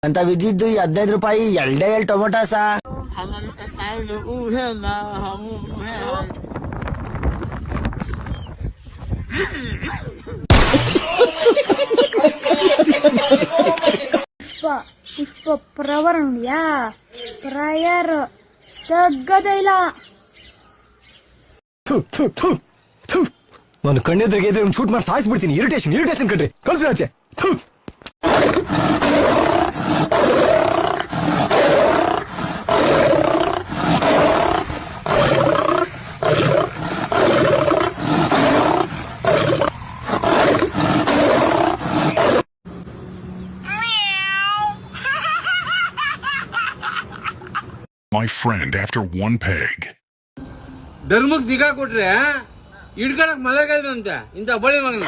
ಅಂತ ಬಿದ್ದಿದ್ದು 15 ರೂಪಾಯಿ ಎರಡೇ ಟೊಮೊಟೊ ಸಾ. ಪುಷ್ಪ ಪ್ರವರ ನೋಡಿಯಾ ಪ್ರಯರ್ ತಗ್ಗದೇ ಇಲ್ಲ. ನಾನು ಕಣ್ಣೆದ್ರಿಗೆ ಇದ್ರೆ ಶೂಟ್ ಮಾಡಿ ಸಾಯಿಸ್ಬಿಡ್ತೀನಿ. ಇರಿಟೇಷನ್ ಕಣ್ರಿ, ಕಳ್ಸಿ ಆಚೆ. My friend after one peg. ಧರ್ಮಕ್ಕೆ ದಿಗಾ ಕೊಟ್ರೆ ಹಿಡ್ಕೊಳಕ್ ಮಳೆಗಾಯ್ದಂತೆ ಇಂತ ಬಳಿ ಮಗನ.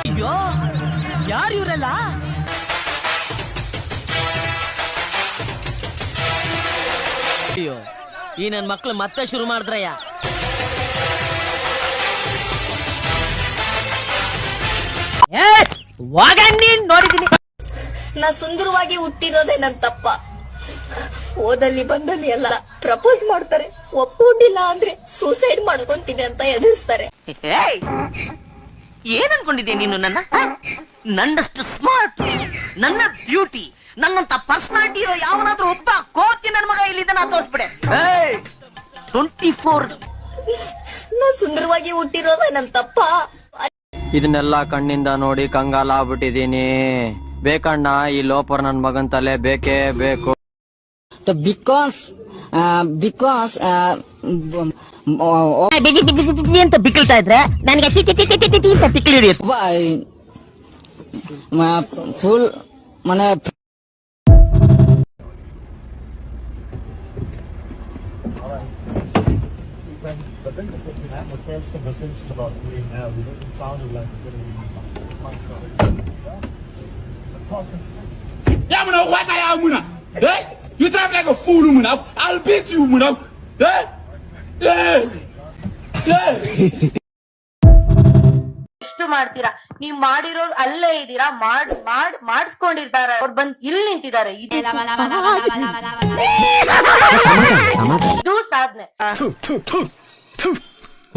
ಅಯ್ಯೋ ಯಾರು ಇವರೆಲ್ಲ? ಅಯ್ಯೋ ಈ ನನ್ ಮಕ್ಳು ಮತ್ತೆ ಶುರು ಮಾಡಿದ್ರಯ್ಯ. ನೋಡಿದೀನಿ. ನಾ ಸುಂದರವಾಗಿ ಹುಟ್ಟಿರೋದೇ ನನ್ ತಪ್ಪ. ಓದಲ್ಲಿ ಬಂದಲ್ಲಿ ಎಲ್ಲ ಪ್ರಪೋಸ್ ಮಾಡ್ತಾರೆ, ಒಪ್ಕೊಂಡಿಲ್ಲ ಅಂದ್ರೆ ಸೂಸೈಡ್ ಮಾಡ್ಕೊಂತೀನಿ ಅಂತ ಎದುರಿಸ್ತಾರೆ. ಏನ್ ಅನ್ಕೊಂಡಿದ್ಯಾ ನೀನು? ನನ್ನಷ್ಟು ಸ್ಮಾರ್ಟ್, ನನ್ನ ಬ್ಯೂಟಿ, ನನ್ನಂತ ಪರ್ಸನಾಲಿಟಿ ಇರೋ ಯಾವನಾದ್ರೂ ಒಬ್ಬ ಕೋತಿ ನನ್ ಮಗ ಇಲ್ಲಿದ್ದಾನ ತೋರಿಸ್ಬಿಡೆ. 24 ನಾ ಸುಂದರವಾಗಿ ಹುಟ್ಟಿರೋದೇ ನನ್ ತಪ್ಪ. ಇದನ್ನೆಲ್ಲ ಕಣ್ಣಿಂದ ನೋಡಿ ಕಂಗಾಲ ಆಗ್ಬಿಟ್ಟಿದೀನಿ. ಬೇಕಣ್ಣ ಈ ಲೋಪರ್ ನನ್ ಮಗನ್ ತಲೆ ಬೇಕೇ ಬೇಕು. ಬಿಕಾಸ್ ಅಂತ ಬಿಕ್ಕಳ್ತಾ ಇದ್ರೆ ನನಗೆ ತಿಕ್ಕಿ ಹಿಡಿಯುತ್ತೆ. ಫುಲ್ ಮನೆ Yeah, man, what I am, man. Hey, you drive like a fool, man. I'll beat you, man. Hey, hey, hey. ಎಷ್ಟು ಮಾಡ್ತೀರಾ ನೀವ್? ಮಾಡಿರೋರು ಅಲ್ಲೇ ಇದೀರಾ, ಮಾಡಿಸ್ಕೊಂಡಿರ್ತಾರ. ಅವ್ರು ಬಂದ್ ಇಲ್ಲಿ ನಿಂತಿದ್ದಾರೆ. ಇದು ಸಾಧನೆ.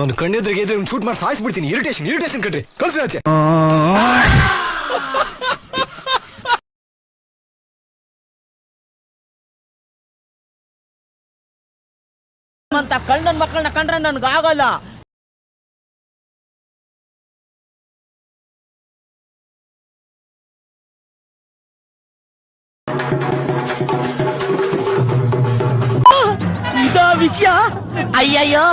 ನಾನು ಕಣ್ಣೆದ್ರಿಗೆ ಇದ್ರೆ ಶೂಟ್ ಮಾಡಿ ಸಾಯಿಸ್ಬಿಡ್ತೀನಿ. ಇರಿಟೇಷನ್ ಕಣ್ರಿ, ಕಳ್ಸಿ ಆಚೆ. ಅಂತ ಕಳ್ಳನ್ ಮಕ್ಕಳನ್ನ ಕಂಡ್ರೆ ನನ್ಗಾಗಲ್ಲ. ಇದಾ ವಿಷಯ? ಅಯ್ಯಯ್ಯೋ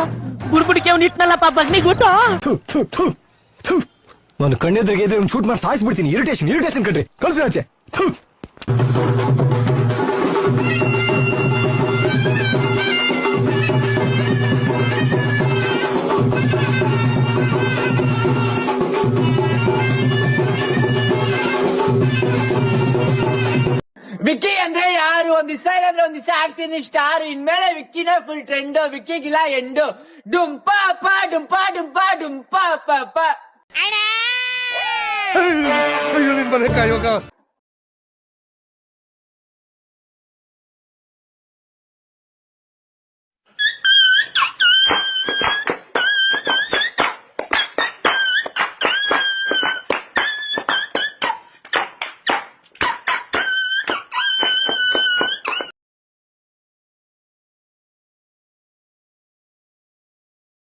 ಬುಡ್ಬುಡಿಕೆ ಅವ್ನು ಇಟ್ನಲ್ಲಪ್ಪ ಬಗ್ನಿಗುಟ್ಟು. ನಾನು ಕಣ್ಣೆದ್ರಿಗೆ ಇದ್ರೆ ಶೂಟ್ ಮಾಡಿ ಸಾಯಿಸ್ಬಿಡ್ತೀನಿ. ಇರಿಟೇಷನ್ ಕಣ್ರಿ, ಕಳ್ಸಿ ಆಚೆ. ವಿಕ್ಕಿ ಅಂದ್ರೆ ಯಾರು? ಒಂದ್ ದಿವಸ ಇಲ್ಲಾಂದ್ರೆ ಒಂದ್ ದಿವಸ ಆಗ್ತೀನಿ ಸ್ಟಾರ್. ಇನ್ಮೇಲೆ ವಿಕ್ಕಿನೇ ಫುಲ್ ಟ್ರೆಂಡ್, ವಿಕ್ಕಿಗಿಲ್ಲ ಎಂಡು. ಡುಂಪಾಪ ಡುಂಪಾ ಡುಂಪಾ ಡುಂಪಾಪ.